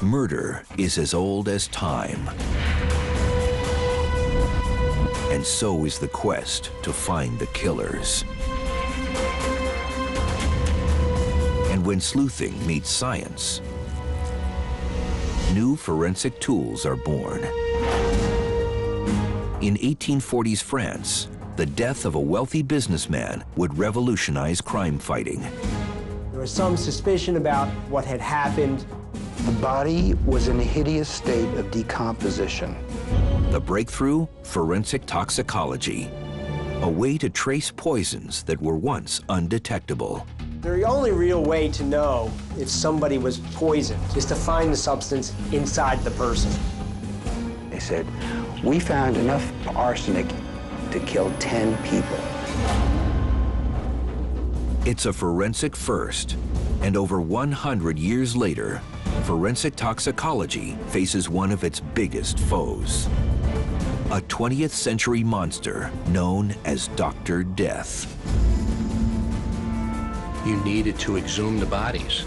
Murder is as old as time. And so is the quest to find the killers. And when sleuthing meets science, new forensic tools are born. In 1840s France, the death of a wealthy businessman would revolutionize crime fighting. There was some suspicion about what had happened. The body was in a hideous state of decomposition. The breakthrough, forensic toxicology, a way to trace poisons that were once undetectable. The only real way to know if somebody was poisoned is to find the substance inside the person. They said, we found enough arsenic to kill 10 people. It's a forensic first, and over 100 years later, forensic toxicology faces one of its biggest foes. A 20th century monster known as Dr. Death. You needed to exhume the bodies.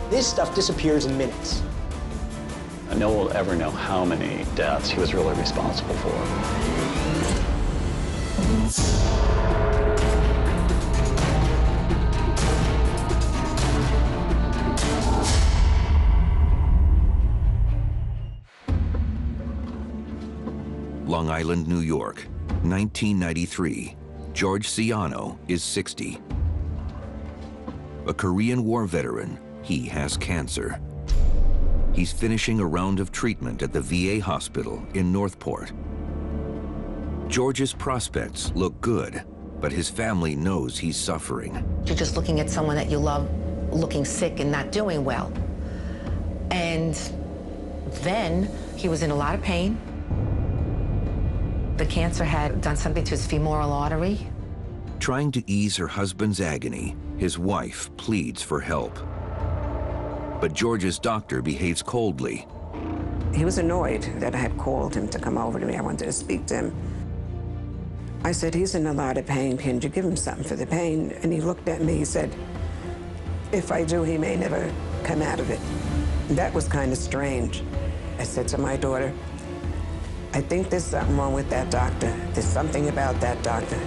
This stuff disappears in minutes. No one will ever know how many deaths he was really responsible for. Long Island, New York, 1993. George Ciano is 60. A Korean War veteran, he has cancer. He's finishing a round of treatment at the VA hospital in Northport. George's prospects look good, but his family knows he's suffering. You're just looking at someone that you love looking sick and not doing well. And then he was in a lot of pain. The cancer had done something to his femoral artery. Trying to ease her husband's agony, his wife pleads for help. But George's doctor behaves coldly. He was annoyed that I had called him to come over to me. I wanted to speak to him. I said, he's in a lot of pain. Can you give him something for the pain? And he looked at me, he said, if I do, he may never come out of it. That was kind of strange. I said to my daughter, I think there's something wrong with that doctor. There's something about that doctor.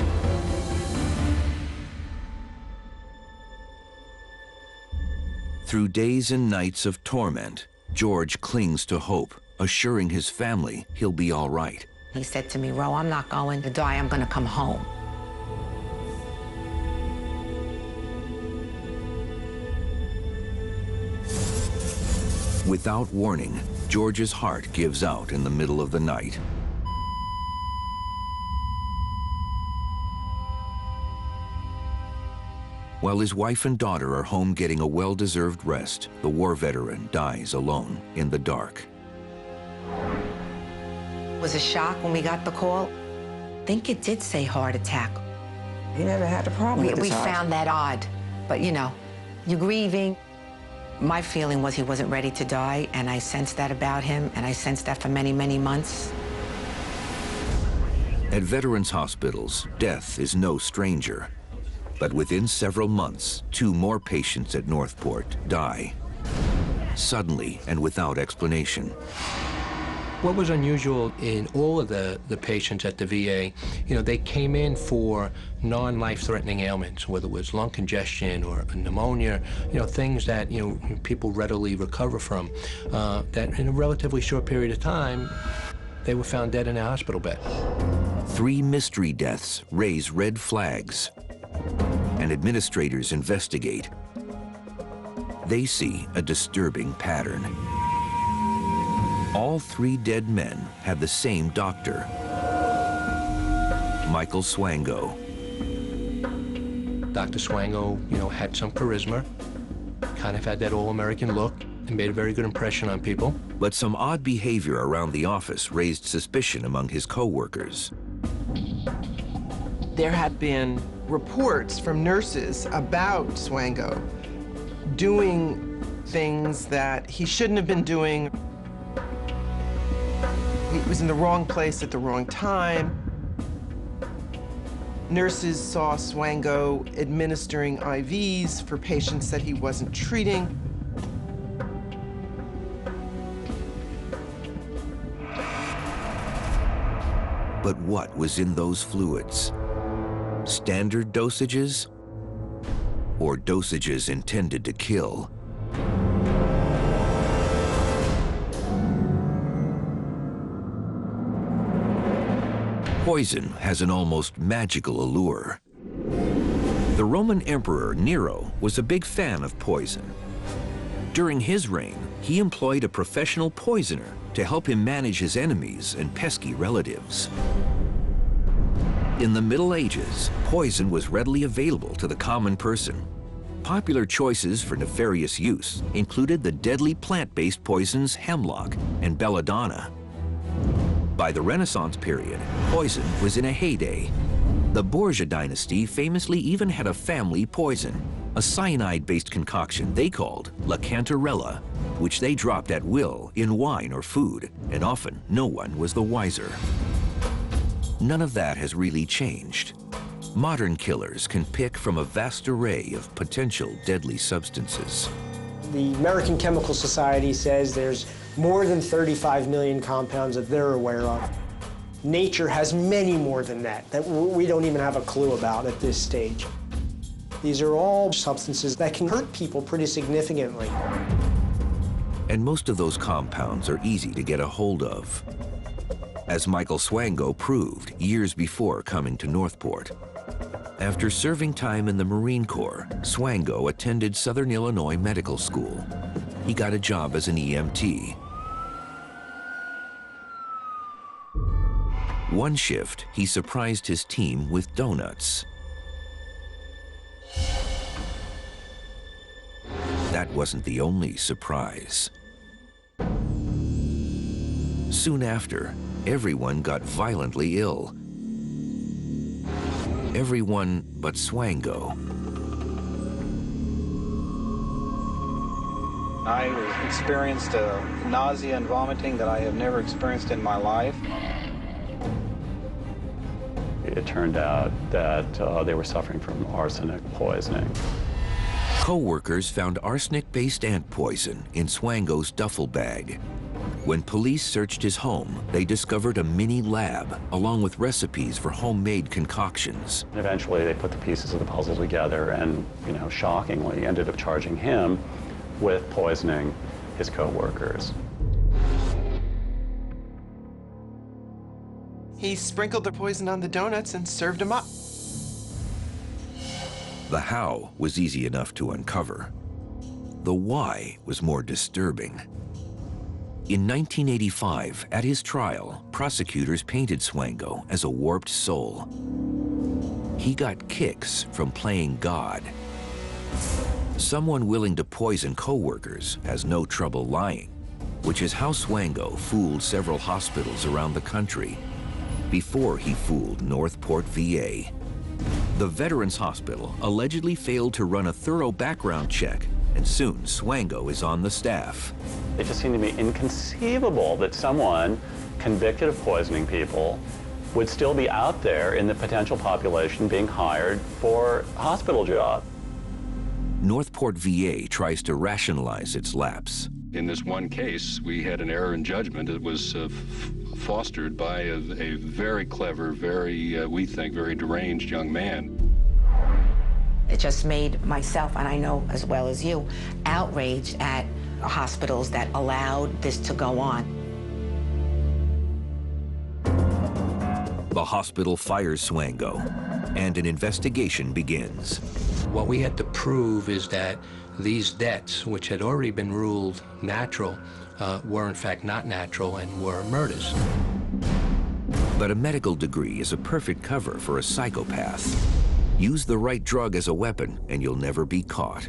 Through days and nights of torment, George clings to hope, assuring his family he'll be all right. He said to me, Ro, I'm not going to die, I'm going to come home. Without warning, George's heart gives out in the middle of the night. While his wife and daughter are home getting a well-deserved rest, the war veteran dies alone in the dark. It was a shock when we got the call. I think it did say heart attack. He never had a problem with his heart. We found that odd, but you know, you're grieving. My feeling was he wasn't ready to die, and I sensed that about him, and I sensed that for many, many months. At veterans' hospitals, death is no stranger. But within several months, 2 more patients at Northport die, suddenly and without explanation. What was unusual in all of the patients at the VA, you know, they came in for non-life-threatening ailments, whether it was lung congestion or pneumonia, you know, things that, you know, people readily recover from, that in a relatively short period of time, they were found dead in a hospital bed. 3 mystery deaths raise red flags, and administrators investigate. They see a disturbing pattern. All 3 dead men have the same doctor, Michael Swango. Dr. Swango, you know, had some charisma, kind of had that all-American look, and made a very good impression on people. But some odd behavior around the office raised suspicion among his co-workers. There had been reports from nurses about Swango doing things that he shouldn't have been doing. He was in the wrong place at the wrong time. Nurses saw Swango administering IVs for patients that he wasn't treating. But what was in those fluids? Standard dosages? Or dosages intended to kill? Poison has an almost magical allure. The Roman Emperor Nero was a big fan of poison. During his reign, he employed a professional poisoner to help him manage his enemies and pesky relatives. In the Middle Ages, poison was readily available to the common person. Popular choices for nefarious use included the deadly plant-based poisons hemlock and belladonna. By the Renaissance period, poison was in a heyday. The Borgia dynasty famously even had a family poison, a cyanide-based concoction they called La Cantarella, which they dropped at will in wine or food, and often no one was the wiser. None of that has really changed. Modern killers can pick from a vast array of potential deadly substances. The American Chemical Society says there's more than 35 million compounds that they're aware of. Nature has many more than that we don't even have a clue about at this stage. These are all substances that can hurt people pretty significantly. And most of those compounds are easy to get a hold of, as Michael Swango proved years before coming to Northport. After serving time in the Marine Corps, Swango attended Southern Illinois Medical School. He got a job as an EMT. One shift, he surprised his team with donuts. That wasn't the only surprise. Soon after, everyone got violently ill. Everyone but Swango. I experienced nausea and vomiting that I have never experienced in my life. It turned out that they were suffering from arsenic poisoning. Co-workers found arsenic-based ant poison in Swango's duffel bag. When police searched his home, they discovered a mini lab along with recipes for homemade concoctions. Eventually, they put the pieces of the puzzle together and, shockingly ended up charging him with poisoning his co-workers. He sprinkled the poison on the donuts and served them up. The how was easy enough to uncover. The why was more disturbing. In 1985, at his trial, prosecutors painted Swango as a warped soul. He got kicks from playing God. Someone willing to poison co-workers has no trouble lying, which is how Swango fooled several hospitals around the country before he fooled Northport VA. The Veterans Hospital allegedly failed to run a thorough background check, and soon Swango is on the staff. It just seemed to me inconceivable that someone convicted of poisoning people would still be out there in the potential population being hired for a hospital job. Northport VA tries to rationalize its lapse. In this one case, we had an error in judgment that was fostered by a very clever, we think, very deranged young man. It just made myself, and I know as well as you, outraged at hospitals that allowed this to go on. The hospital fires Swango, and an investigation begins. What we had to prove is that these deaths, which had already been ruled natural, were in fact not natural and were murders. But a medical degree is a perfect cover for a psychopath. Use the right drug as a weapon and you'll never be caught.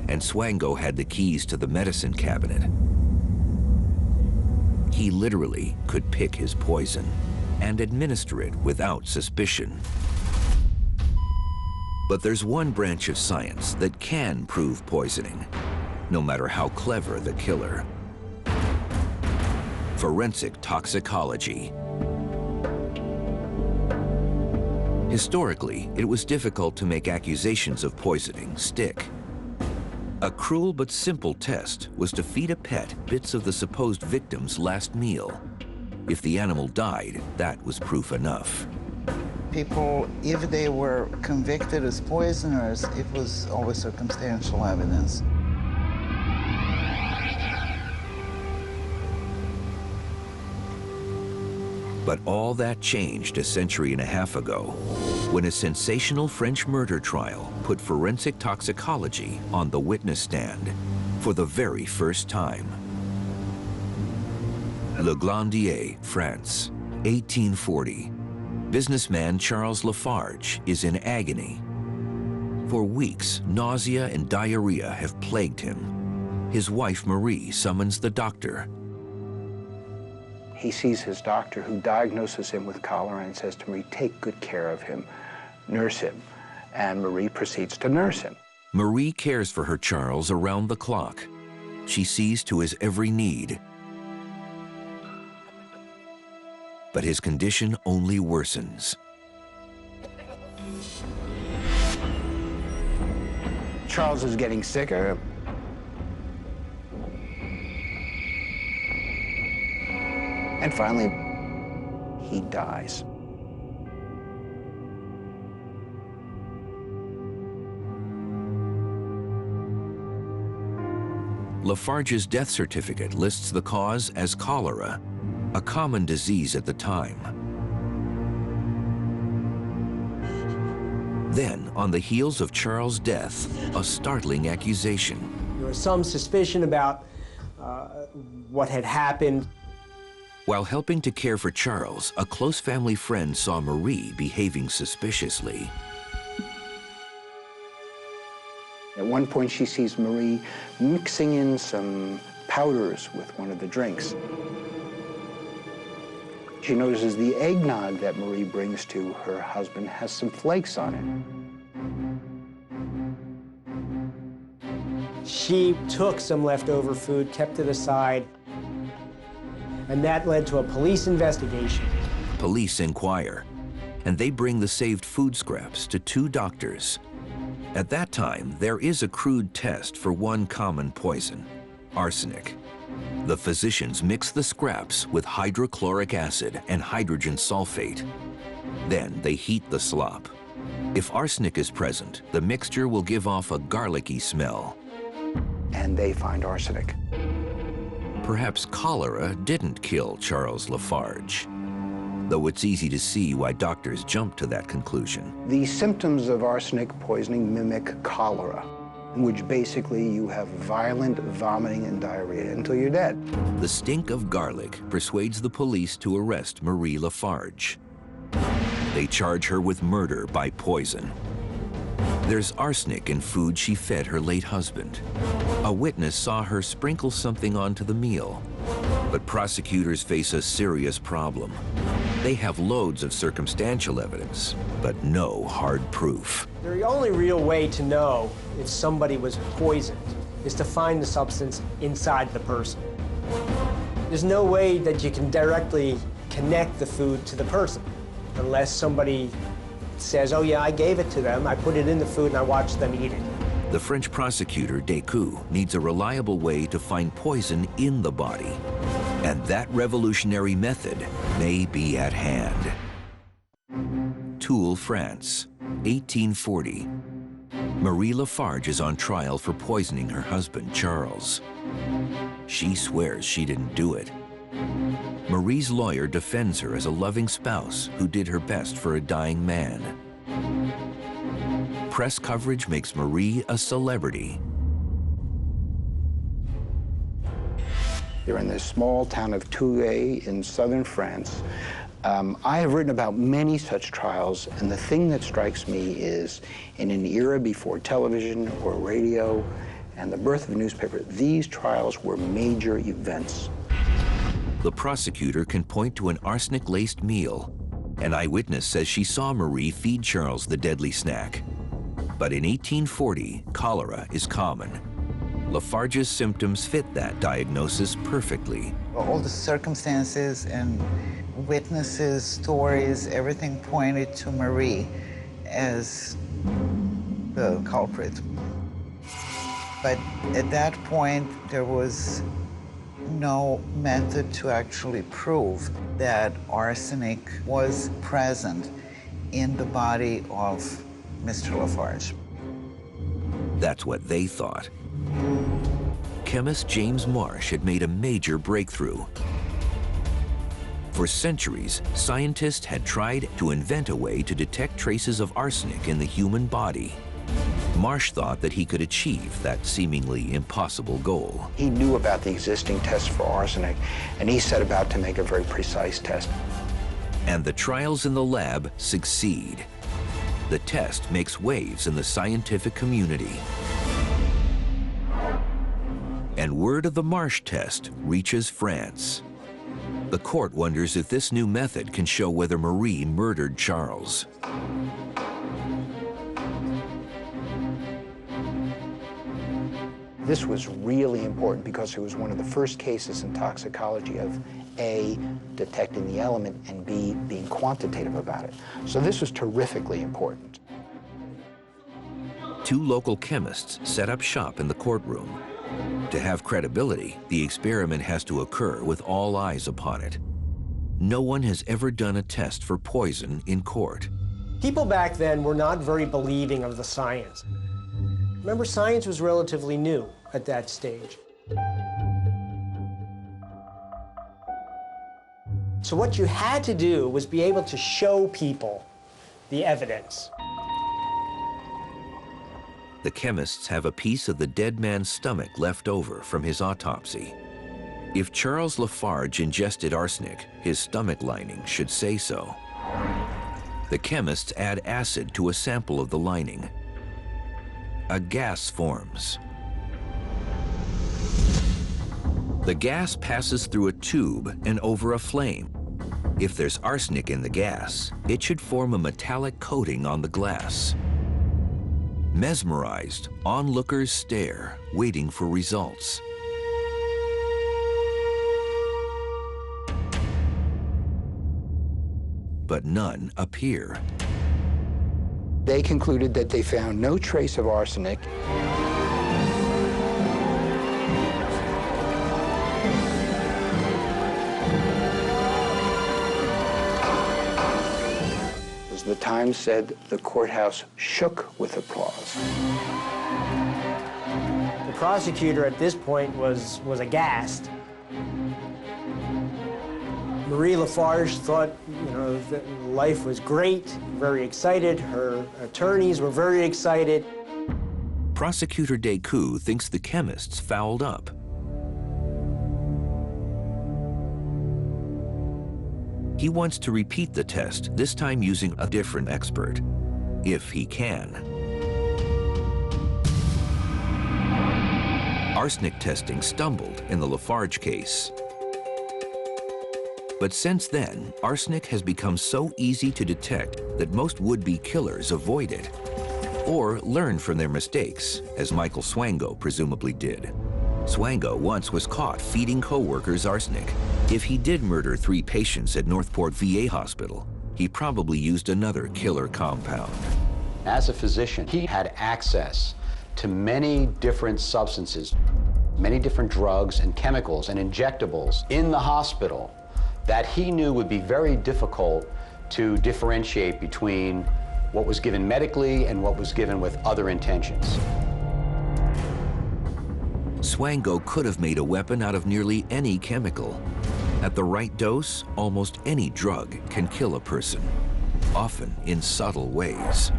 And Swango had the keys to the medicine cabinet. He literally could pick his poison and administer it without suspicion. But there's one branch of science that can prove poisoning, no matter how clever the killer. Forensic toxicology. Historically, it was difficult to make accusations of poisoning stick. A cruel but simple test was to feed a pet bits of the supposed victim's last meal. If the animal died, that was proof enough. People, if they were convicted as poisoners, it was always circumstantial evidence. But all that changed a century and a half ago when a sensational French murder trial put forensic toxicology on the witness stand for the very first time. Le Glandier, France, 1840. Businessman Charles Lafarge is in agony. For weeks, nausea and diarrhea have plagued him. His wife, Marie, summons the doctor. He sees his doctor, who diagnoses him with cholera and says to Marie, take good care of him, nurse him. And Marie proceeds to nurse him. Marie cares for her Charles around the clock. She sees to his every need. But his condition only worsens. Charles is getting sicker. And finally, he dies. Lafarge's death certificate lists the cause as cholera, a common disease at the time. Then, on the heels of Charles' death, a startling accusation. There was some suspicion about what had happened. While helping to care for Charles, a close family friend saw Marie behaving suspiciously. At one point, she sees Marie mixing in some powders with one of the drinks. She notices the eggnog that Marie brings to her husband has some flakes on it. She took some leftover food, kept it aside, and that led to a police investigation. Police inquire, and they bring the saved food scraps to 2 doctors. At that time, there is a crude test for one common poison, arsenic. The physicians mix the scraps with hydrochloric acid and hydrogen sulfate. Then they heat the slop. If arsenic is present, the mixture will give off a garlicky smell. And they find arsenic. Perhaps cholera didn't kill Charles Lafarge, though it's easy to see why doctors jump to that conclusion. The symptoms of arsenic poisoning mimic cholera, in which basically you have violent vomiting and diarrhea until you're dead. The stink of garlic persuades the police to arrest Marie Lafarge. They charge her with murder by poison. There's arsenic in food she fed her late husband. A witness saw her sprinkle something onto the meal. But prosecutors face a serious problem. They have loads of circumstantial evidence, but no hard proof. The only real way to know if somebody was poisoned is to find the substance inside the person. There's no way that you can directly connect the food to the person unless somebody says, oh yeah, I gave it to them, I put it in the food and I watched them eat it. The French prosecutor, Descoux, needs a reliable way to find poison in the body. And that revolutionary method may be at hand. Toul, France, 1840. Marie Lafarge is on trial for poisoning her husband, Charles. She swears she didn't do it. Marie's lawyer defends her as a loving spouse who did her best for a dying man. Press coverage makes Marie a celebrity. They're in this small town of Toul in southern France. I have written about many such trials, and the thing that strikes me is in an era before television or radio and the birth of a newspaper, these trials were major events. The prosecutor can point to an arsenic-laced meal. An eyewitness says she saw Marie feed Charles the deadly snack. But in 1840, cholera is common. Lafarge's symptoms fit that diagnosis perfectly. All the circumstances and witnesses, stories, everything pointed to Marie as the culprit. But at that point, there was no method to actually prove that arsenic was present in the body of Mr. Lafarge. That's what they thought. Chemist James Marsh had made a major breakthrough. For centuries, scientists had tried to invent a way to detect traces of arsenic in the human body. Marsh thought that he could achieve that seemingly impossible goal. He knew about the existing tests for arsenic, and he set about to make a very precise test. And the trials in the lab succeed. The test makes waves in the scientific community. And word of the Marsh test reaches France. The court wonders if this new method can show whether Marie murdered Charles. This was really important because it was one of the first cases in toxicology of A, detecting the element, and B, being quantitative about it. So this was terrifically important. Two local chemists set up shop in the courtroom. To have credibility, the experiment has to occur with all eyes upon it. No one has ever done a test for poison in court. People back then were not very believing of the science. Remember, science was relatively new at that stage. So what you had to do was be able to show people the evidence. The chemists have a piece of the dead man's stomach left over from his autopsy. If Charles Lafarge ingested arsenic, his stomach lining should say so. The chemists add acid to a sample of the lining. A gas forms. The gas passes through a tube and over a flame. If there's arsenic in the gas, it should form a metallic coating on the glass. Mesmerized, onlookers stare, waiting for results. But none appear. They concluded that they found no trace of arsenic. As the Times said, the courthouse shook with applause. The prosecutor at this point was aghast. Marie Lafarge thought, that life was great, very excited. Her attorneys were very excited. Prosecutor Descoux thinks the chemists fouled up. He wants to repeat the test, this time using a different expert, if he can. Arsenic testing stumbled in the Lafarge case. But since then, arsenic has become so easy to detect that most would-be killers avoid it, or learn from their mistakes, as Michael Swango presumably did. Swango once was caught feeding co-workers arsenic. If he did murder 3 patients at Northport VA Hospital, he probably used another killer compound. As a physician, he had access to many different substances, many different drugs and chemicals and injectables in the hospital that he knew would be very difficult to differentiate between what was given medically and what was given with other intentions. Swango could have made a weapon out of nearly any chemical. At the right dose, almost any drug can kill a person, often in subtle ways.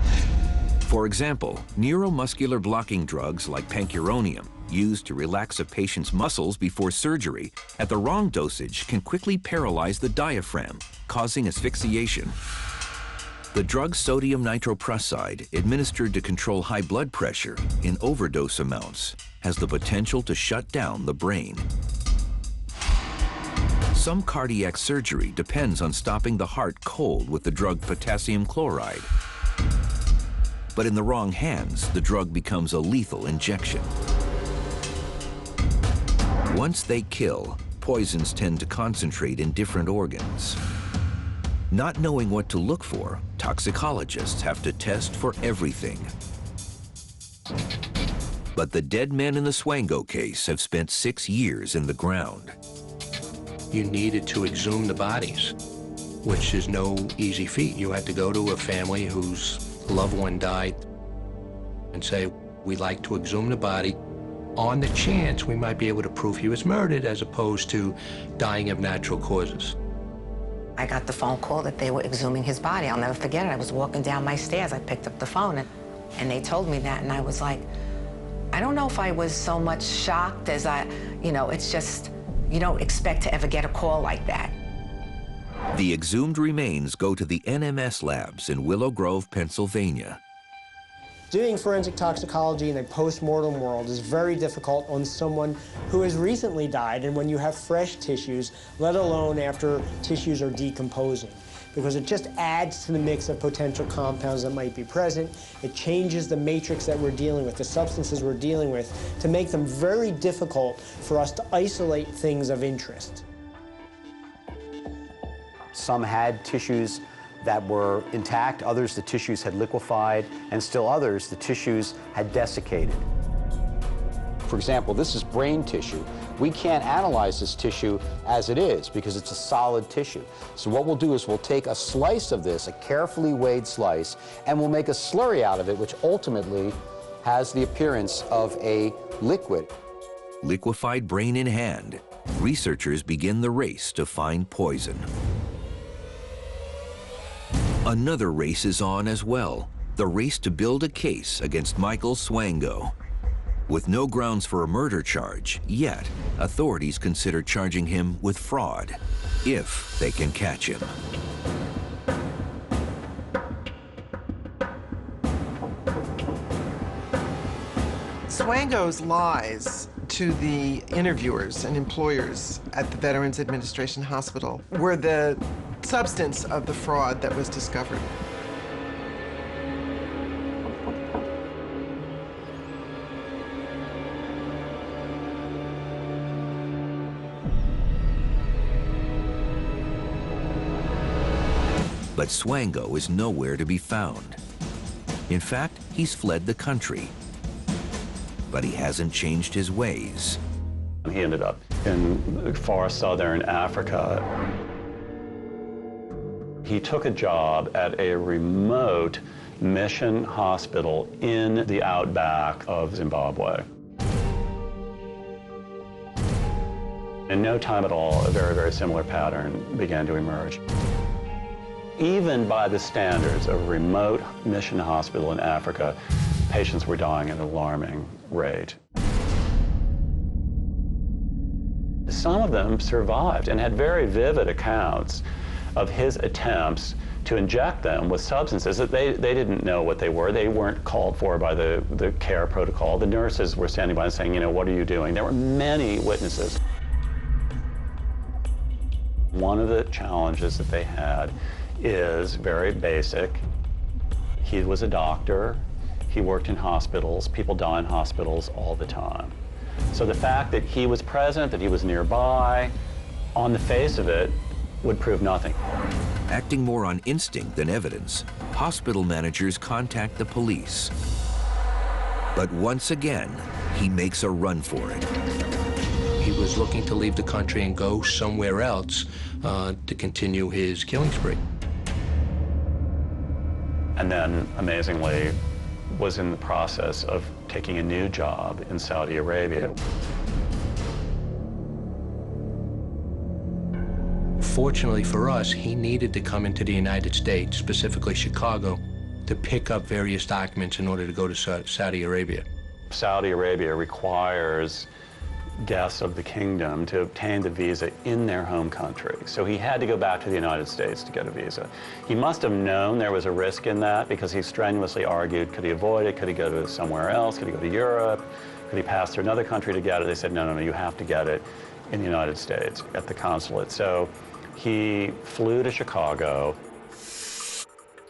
For example, neuromuscular blocking drugs like pancuronium, used to relax a patient's muscles before surgery, at the wrong dosage can quickly paralyze the diaphragm, causing asphyxiation. The drug sodium nitroprusside, administered to control high blood pressure in overdose amounts, has the potential to shut down the brain. Some cardiac surgery depends on stopping the heart cold with the drug potassium chloride. But in the wrong hands, the drug becomes a lethal injection. Once they kill, poisons tend to concentrate in different organs. Not knowing what to look for, toxicologists have to test for everything. But the dead men in the Swango case have spent 6 years in the ground. You needed to exhume the bodies, which is no easy feat. You had to go to a family whose loved one died and say, we'd like to exhume the body on the chance we might be able to prove he was murdered as opposed to dying of natural causes. I got the phone call that they were exhuming his body. I'll never forget it. I was walking down my stairs. I picked up the phone, and they told me that, and I was like, I don't know if I was so much shocked as it's just, you don't expect to ever get a call like that. The exhumed remains go to the NMS labs in Willow Grove, Pennsylvania. Doing forensic toxicology in a post-mortem world is very difficult on someone who has recently died and when you have fresh tissues, let alone after tissues are decomposing, because it just adds to the mix of potential compounds that might be present. It changes the matrix that we're dealing with, the substances we're dealing with, to make them very difficult for us to isolate things of interest. Some had tissues that were intact, others the tissues had liquefied, and still others the tissues had desiccated. For example, this is brain tissue. We can't analyze this tissue as it is because it's a solid tissue. So what we'll do is we'll take a slice of this, a carefully weighed slice, and we'll make a slurry out of it, which ultimately has the appearance of a liquid. Liquefied brain in hand, researchers begin the race to find poison. Another race is on as well, the race to build a case against Michael Swango. With no grounds for a murder charge, yet authorities consider charging him with fraud, if they can catch him. Swango's lies to the interviewers and employers at the Veterans Administration Hospital were the substance of the fraud that was discovered. But Swango is nowhere to be found. In fact, he's fled the country. But he hasn't changed his ways. He ended up in far southern Africa. He took a job at a remote mission hospital in the outback of Zimbabwe. In no time at all, a very, very similar pattern began to emerge. Even by the standards of a remote mission hospital in Africa, patients were dying at an alarming rate. Some of them survived and had very vivid accounts of his attempts to inject them with substances that they didn't know what they were. They weren't called for by the care protocol. The nurses were standing by and saying, what are you doing? There were many witnesses. One of the challenges that they had is very basic. He was a doctor. He worked in hospitals. People die in hospitals all the time. So the fact that he was present, that he was nearby, on the face of it, would prove nothing. Acting more on instinct than evidence, hospital managers contact the police. But once again, he makes a run for it. He was looking to leave the country and go somewhere else to continue his killing spree. And then, amazingly, was in the process of taking a new job in Saudi Arabia. Fortunately for us, he needed to come into the United States, specifically Chicago, to pick up various documents in order to go to Saudi Arabia. Saudi Arabia requires guests of the kingdom to obtain the visa in their home country. So he had to go back to the United States to get a visa. He must have known there was a risk in that because he strenuously argued, could he avoid it? Could he go to somewhere else? Could he go to Europe? Could he pass through another country to get it? They said, no, you have to get it in the United States at the consulate. So he flew to Chicago.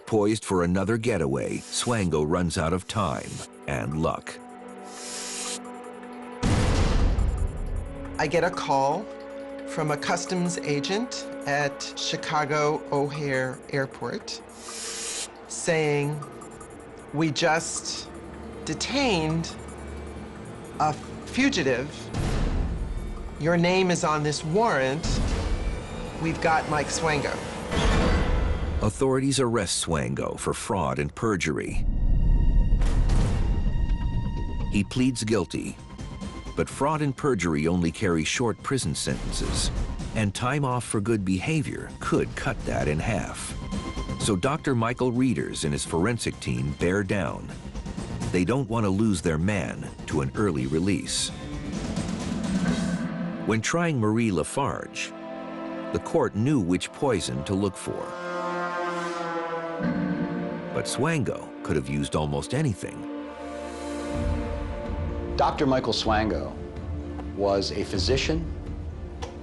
Poised for another getaway, Swango runs out of time and luck. I get a call from a customs agent at Chicago O'Hare Airport saying, we just detained a fugitive. Your name is on this warrant. We've got Mike Swango. Authorities arrest Swango for fraud and perjury. He pleads guilty, but fraud and perjury only carry short prison sentences, and time off for good behavior could cut that in half. So Dr. Michael Reeders and his forensic team bear down. They don't want to lose their man to an early release. When trying Marie Lafarge, the court knew which poison to look for. But Swango could have used almost anything. Dr. Michael Swango was a physician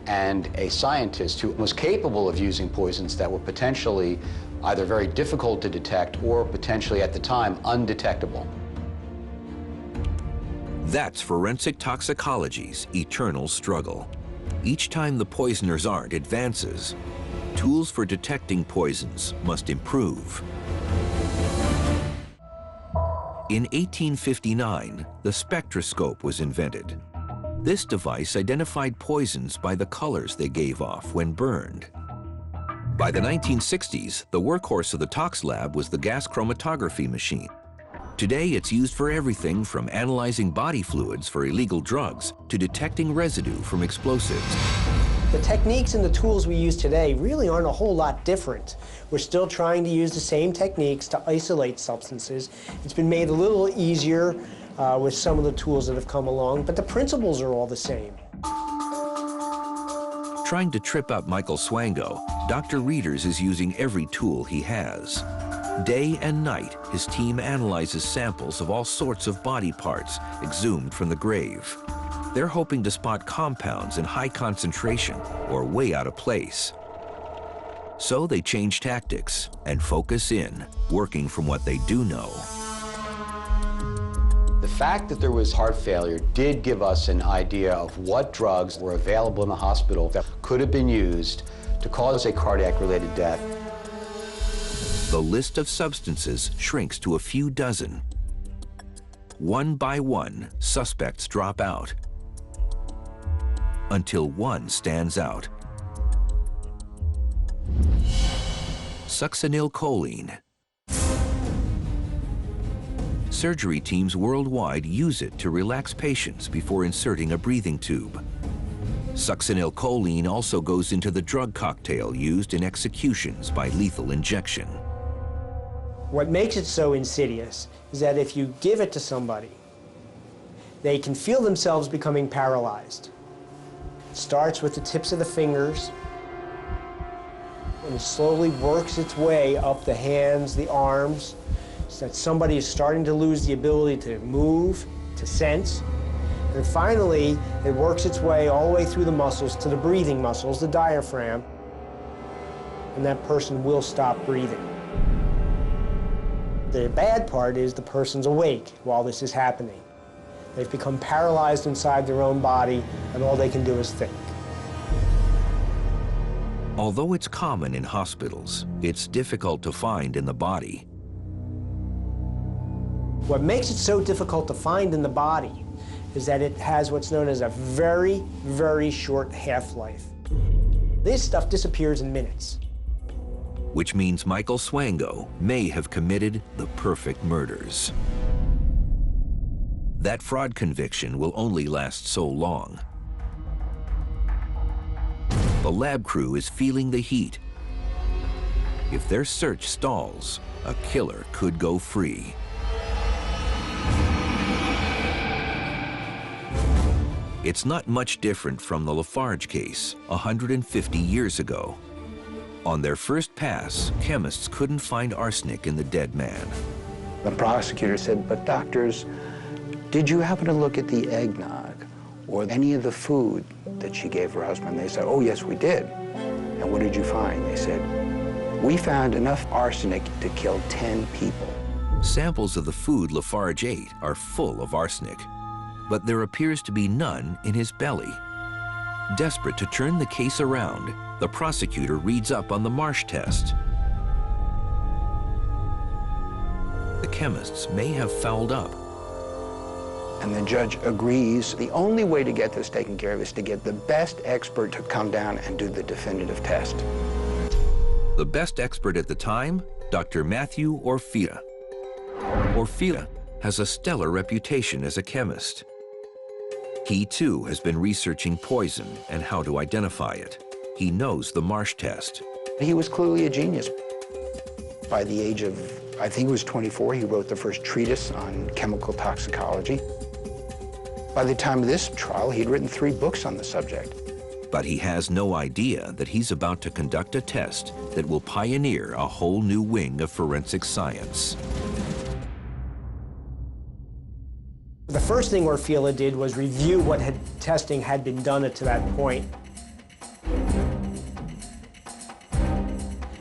and a scientist who was capable of using poisons that were potentially either very difficult to detect or potentially at the time undetectable. That's forensic toxicology's eternal struggle. Each time the poisoner's art advances, tools for detecting poisons must improve. In 1859, the spectroscope was invented. This device identified poisons by the colors they gave off when burned. By the 1960s, the workhorse of the Tox Lab was the gas chromatography machine. Today, it's used for everything from analyzing body fluids for illegal drugs to detecting residue from explosives. The techniques and the tools we use today really aren't a whole lot different. We're still trying to use the same techniques to isolate substances. It's been made a little easier with some of the tools that have come along, but the principles are all the same. Trying to trip up Michael Swango, Dr. Reeders is using every tool he has. Day and night, his team analyzes samples of all sorts of body parts exhumed from the grave. They're hoping to spot compounds in high concentration or way out of place. So they change tactics and focus in, working from what they do know. The fact that there was heart failure did give us an idea of what drugs were available in the hospital that could have been used to cause a cardiac-related death. The list of substances shrinks to a few dozen. One by one, suspects drop out, until one stands out. Succinylcholine. Surgery teams worldwide use it to relax patients before inserting a breathing tube. Succinylcholine also goes into the drug cocktail used in executions by lethal injection. What makes it so insidious is that if you give it to somebody, they can feel themselves becoming paralyzed. It starts with the tips of the fingers, and it slowly works its way up the hands, the arms, so that somebody is starting to lose the ability to move, to sense. And finally, it works its way all the way through the muscles to the breathing muscles, the diaphragm, and that person will stop breathing. The bad part is the person's awake while this is happening. They've become paralyzed inside their own body, and all they can do is think. Although it's common in hospitals, it's difficult to find in the body. What makes it so difficult to find in the body is that it has what's known as a very, very short half-life. This stuff disappears in minutes. Which means Michael Swango may have committed the perfect murders. That fraud conviction will only last so long. The lab crew is feeling the heat. If their search stalls, a killer could go free. It's not much different from the Lafarge case 150 years ago. On their first pass, chemists couldn't find arsenic in the dead man. The prosecutor said, "But doctors, did you happen to look at the eggnog or any of the food that she gave her husband?" They said, "Oh, yes, we did." "And what did you find?" They said, "We found enough arsenic to kill 10 people." Samples of the food Lafarge ate are full of arsenic, but there appears to be none in his belly. Desperate to turn the case around, the prosecutor reads up on the Marsh test. The chemists may have fouled up. And the judge agrees the only way to get this taken care of is to get the best expert to come down and do the definitive test. The best expert at the time, Dr. Matthew Orfila. Orfila has a stellar reputation as a chemist. He, too, has been researching poison and how to identify it. He knows the Marsh test. He was clearly a genius. By the age of, I think it was 24, he wrote the first treatise on chemical toxicology. By the time of this trial, he'd written 3 books on the subject. But he has no idea that he's about to conduct a test that will pioneer a whole new wing of forensic science. The first thing Orfila did was review what testing had been done to that point,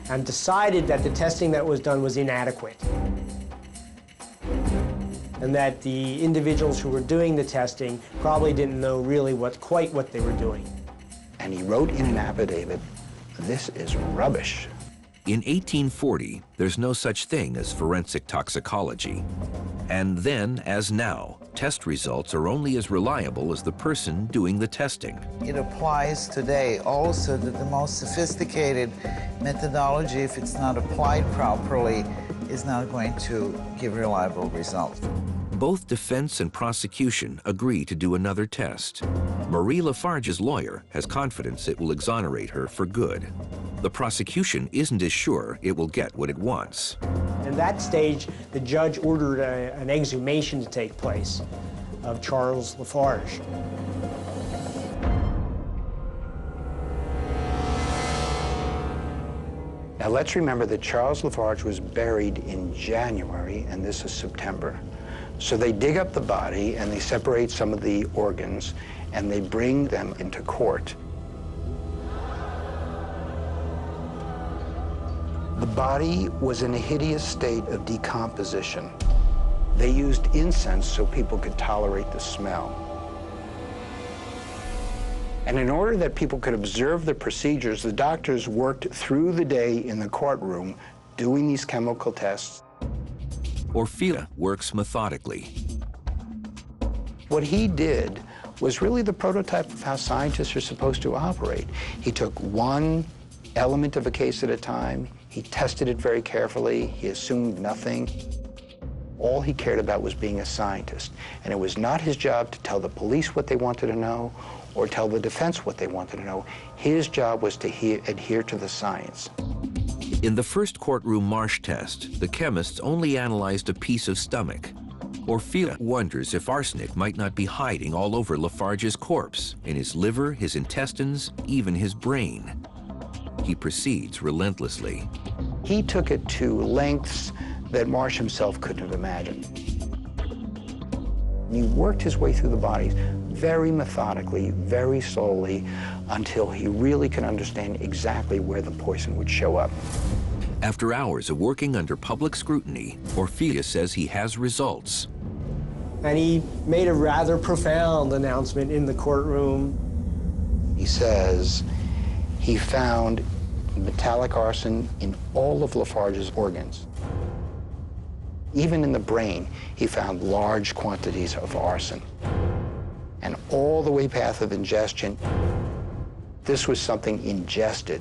and decided that the testing that was done was inadequate, and that the individuals who were doing the testing probably didn't know really quite what they were doing. And he wrote in an affidavit, "This is rubbish." In 1840, there's no such thing as forensic toxicology. And then, as now, test results are only as reliable as the person doing the testing. It applies today also that the most sophisticated methodology, if it's not applied properly, is not going to give reliable results. Both defense and prosecution agree to do another test. Marie Lafarge's lawyer has confidence it will exonerate her for good. The prosecution isn't as sure it will get what it wants. At that stage, the judge ordered an exhumation to take place of Charles Lafarge. Now let's remember that Charles Lafarge was buried in January, and this is September. So they dig up the body and they separate some of the organs and they bring them into court. The body was in a hideous state of decomposition. They used incense so people could tolerate the smell. And in order that people could observe the procedures, the doctors worked through the day in the courtroom doing these chemical tests. Orfila works methodically. What he did was really the prototype of how scientists are supposed to operate. He took one element of a case at a time. He tested it very carefully. He assumed nothing. All he cared about was being a scientist. And it was not his job to tell the police what they wanted to know or tell the defense what they wanted to know. His job was to adhere to the science. In the first courtroom Marsh test, the chemists only analyzed a piece of stomach. Orfila wonders if arsenic might not be hiding all over Lafarge's corpse, in his liver, his intestines, even his brain. He proceeds relentlessly. He took it to lengths that Marsh himself couldn't have imagined. He worked his way through the bodies very methodically, very slowly, until he really could understand exactly where the poison would show up. After hours of working under public scrutiny, Orfila says he has results. And he made a rather profound announcement in the courtroom. He says he found metallic arson in all of Lafarge's organs. Even in the brain, he found large quantities of arson. And all the way path of ingestion, this was something ingested.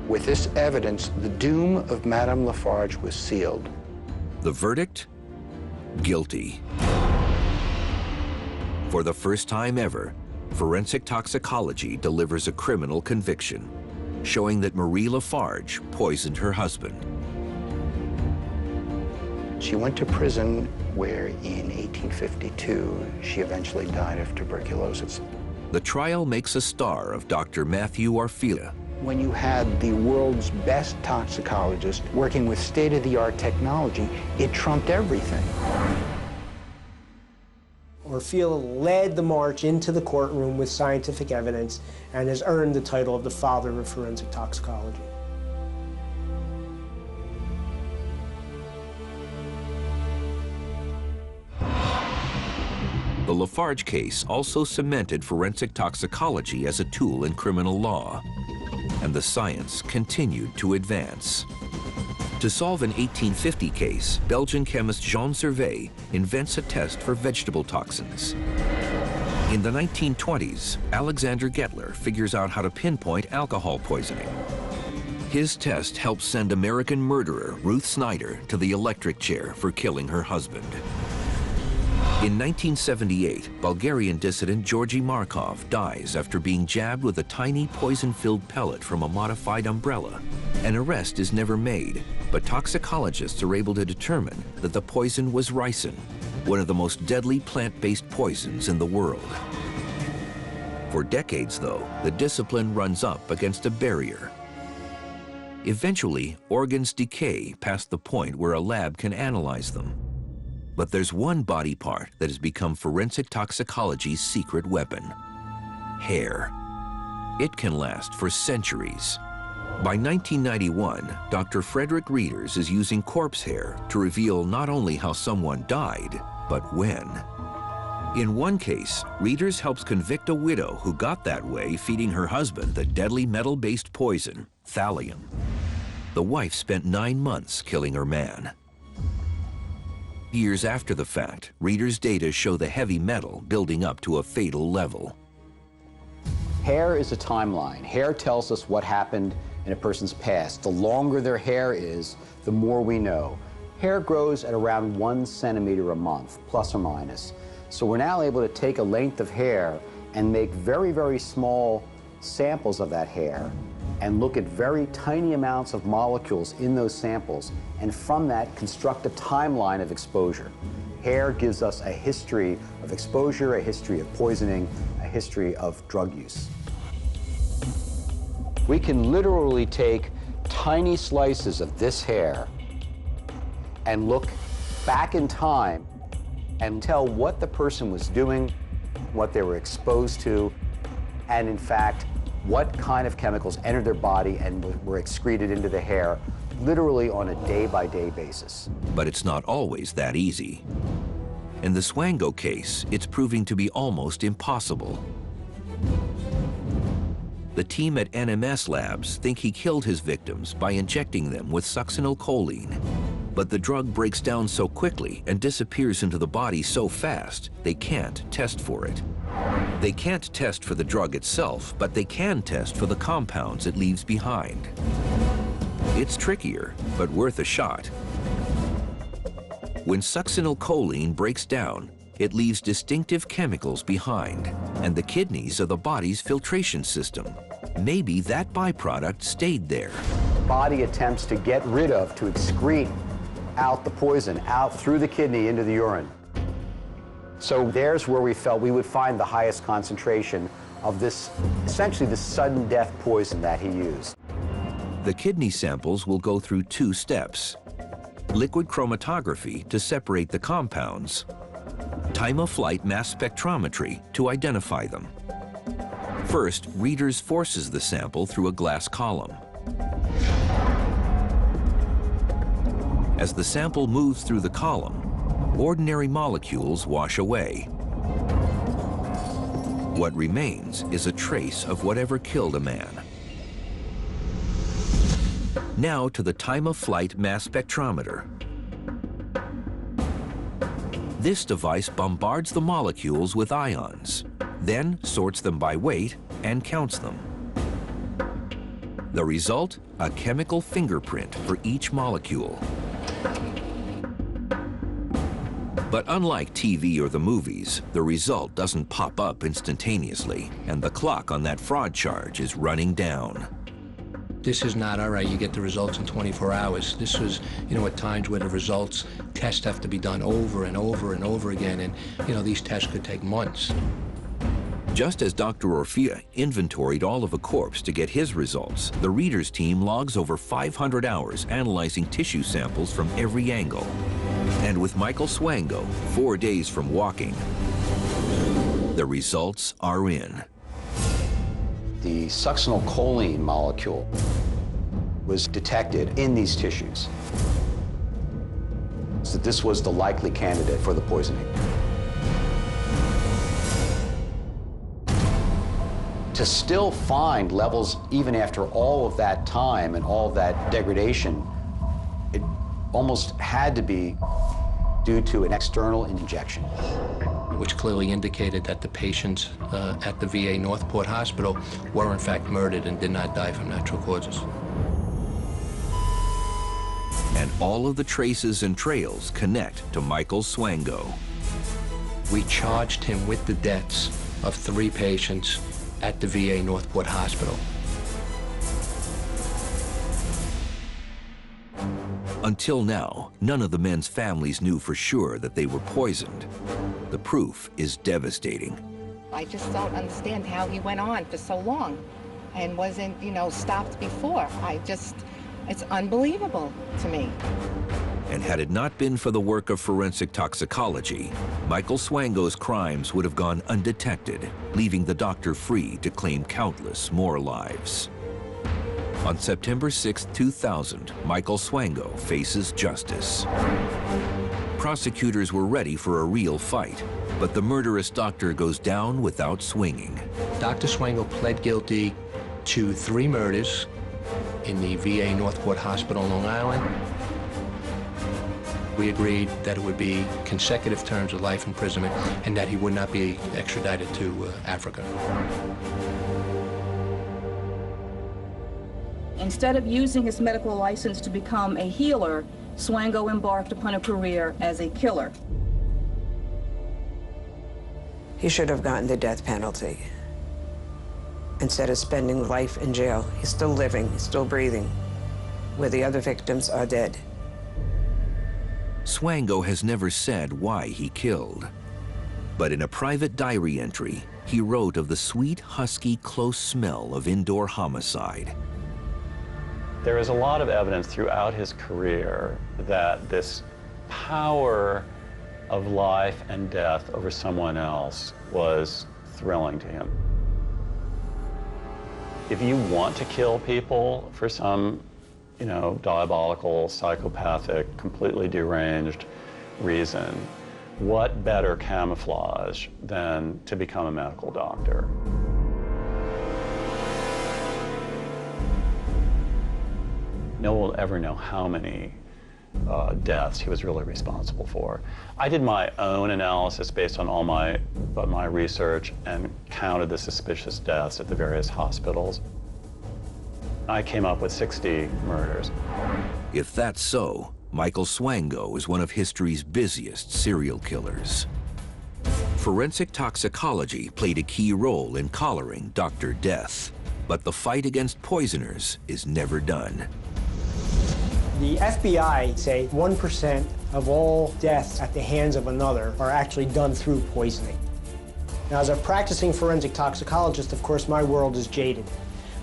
With this evidence, the doom of Madame Lafarge was sealed. The verdict? Guilty. For the first time ever, forensic toxicology delivers a criminal conviction, showing that Marie Lafarge poisoned her husband. She went to prison where in 1852, she eventually died of tuberculosis. The trial makes a star of Dr. Matthew Orfila. When you had the world's best toxicologist working with state-of-the-art technology, it trumped everything. Orfila led the march into the courtroom with scientific evidence and has earned the title of the father of forensic toxicology. The Lafarge case also cemented forensic toxicology as a tool in criminal law, and the science continued to advance. To solve an 1850 case, Belgian chemist Jean Servais invents a test for vegetable toxins. In the 1920s, Alexander Gettler figures out how to pinpoint alcohol poisoning. His test helps send American murderer Ruth Snyder to the electric chair for killing her husband. In 1978, Bulgarian dissident Georgy Markov dies after being jabbed with a tiny poison-filled pellet from a modified umbrella. An arrest is never made, but toxicologists are able to determine that the poison was ricin, one of the most deadly plant-based poisons in the world. For decades, though, the discipline runs up against a barrier. Eventually, organs decay past the point where a lab can analyze them. But there's one body part that has become forensic toxicology's secret weapon: hair. It can last for centuries. By 1991, Dr. Frederick Reeders is using corpse hair to reveal not only how someone died, but when. In one case, Reeders helps convict a widow who got that way feeding her husband the deadly metal-based poison, thallium. The wife spent 9 months killing her man. Years after the fact, Reeders' data show the heavy metal building up to a fatal level. Hair is a timeline. Hair tells us what happened in a person's past. The longer their hair is, the more we know. Hair grows at around 1 centimeter a month, plus or minus. So we're now able to take a length of hair and make very, very small samples of that hair and look at very tiny amounts of molecules in those samples, and from that construct a timeline of exposure. Hair gives us a history of exposure, a history of poisoning, a history of drug use. We can literally take tiny slices of this hair and look back in time and tell what the person was doing, what they were exposed to, and in fact, what kind of chemicals entered their body and were excreted into the hair, literally on a day-by-day basis. But it's not always that easy. In the Swango case, it's proving to be almost impossible. The team at NMS Labs think he killed his victims by injecting them with succinylcholine. But the drug breaks down so quickly and disappears into the body so fast, they can't test for it. They can't test for the drug itself, but they can test for the compounds it leaves behind. It's trickier, but worth a shot. When succinylcholine breaks down, it leaves distinctive chemicals behind, and the kidneys are the body's filtration system. Maybe that byproduct stayed there. The body attempts to get rid of, to excrete out the poison, out through the kidney into the urine. So there's where we felt we would find the highest concentration of this, essentially the sudden death poison that he used. The kidney samples will go through 2 steps: liquid chromatography to separate the compounds, time-of-flight mass spectrometry to identify them. First, Reeders forces the sample through a glass column. As the sample moves through the column, ordinary molecules wash away. What remains is a trace of whatever killed a man. Now to the time-of-flight mass spectrometer. This device bombards the molecules with ions, then sorts them by weight and counts them. The result? A chemical fingerprint for each molecule. But unlike TV or the movies, the result doesn't pop up instantaneously, and the clock on that fraud charge is running down. This is not, all right, you get the results in 24 hours. This was, at times where the tests have to be done over and over and over again, and, these tests could take months. Just as Dr. Orfea inventoried all of a corpse to get his results, the Reeders team logs over 500 hours analyzing tissue samples from every angle. And with Michael Swango 4 days from walking, the results are in. The succinylcholine molecule was detected in these tissues. So this was the likely candidate for the poisoning. To still find levels even after all of that time and all of that degradation almost had to be due to an external injection, which clearly indicated that the patients at the VA Northport Hospital were in fact murdered and did not die from natural causes. And all of the traces and trails connect to Michael Swango. We charged him with the deaths of 3 patients at the VA Northport Hospital. Until now, none of the men's families knew for sure that they were poisoned. The proof is devastating. I just don't understand how he went on for so long and wasn't, stopped before. It's unbelievable to me. And had it not been for the work of forensic toxicology, Michael Swango's crimes would have gone undetected, leaving the doctor free to claim countless more lives. On September 6, 2000, Michael Swango faces justice. Prosecutors were ready for a real fight, but the murderous doctor goes down without swinging. Dr. Swango pled guilty to 3 murders in the VA Northport Hospital, Long Island. We agreed that it would be consecutive terms of life imprisonment and that he would not be extradited to Africa. Instead of using his medical license to become a healer, Swango embarked upon a career as a killer. He should have gotten the death penalty. Instead of spending life in jail, he's still living, he's still breathing, where the other victims are dead. Swango has never said why he killed. But in a private diary entry, he wrote of the sweet, husky, close smell of indoor homicide. There is a lot of evidence throughout his career that this power of life and death over someone else was thrilling to him. If you want to kill people for some, diabolical, psychopathic, completely deranged reason, what better camouflage than to become a medical doctor? No one will ever know how many deaths he was really responsible for. I did my own analysis based on all my research and counted the suspicious deaths at the various hospitals. I came up with 60 murders. If that's so, Michael Swango is one of history's busiest serial killers. Forensic toxicology played a key role in collaring Dr. Death, but the fight against poisoners is never done. The FBI say 1% of all deaths at the hands of another are actually done through poisoning. Now, as a practicing forensic toxicologist, of course, my world is jaded.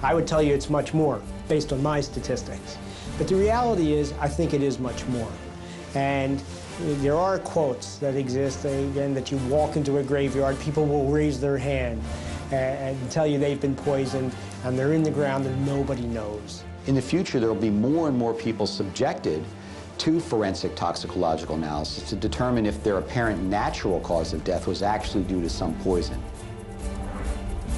I would tell you it's much more, based on my statistics. But the reality is, I think it is much more. And there are quotes that exist, again, that you walk into a graveyard, people will raise their hand and tell you they've been poisoned, and they're in the ground and nobody knows. In the future, there will be more and more people subjected to forensic toxicological analysis to determine if their apparent natural cause of death was actually due to some poison.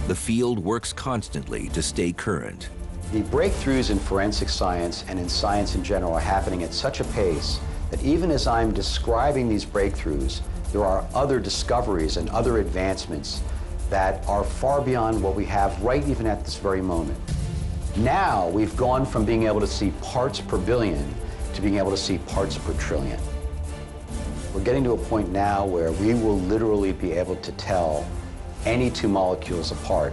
The field works constantly to stay current. The breakthroughs in forensic science and in science in general are happening at such a pace that even as I'm describing these breakthroughs, there are other discoveries and other advancements that are far beyond what we have right even at this very moment. Now we've gone from being able to see parts per billion to being able to see parts per trillion. We're getting to a point now where we will literally be able to tell any 2 molecules apart.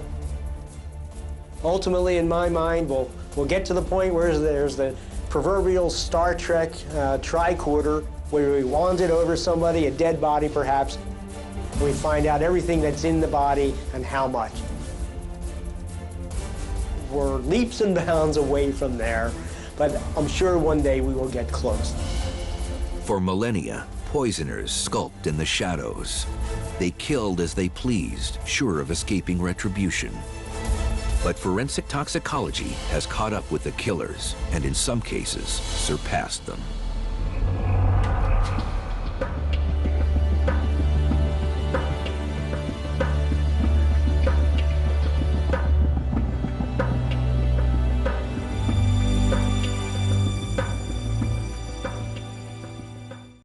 Ultimately, in my mind, we'll get to the point where there's the proverbial Star Trek tricorder, where we wand it over somebody, a dead body perhaps, and we find out everything that's in the body and how much. We're leaps and bounds away from there, but I'm sure one day we will get close. For millennia, poisoners skulked in the shadows. They killed as they pleased, sure of escaping retribution. But forensic toxicology has caught up with the killers, and in some cases, surpassed them.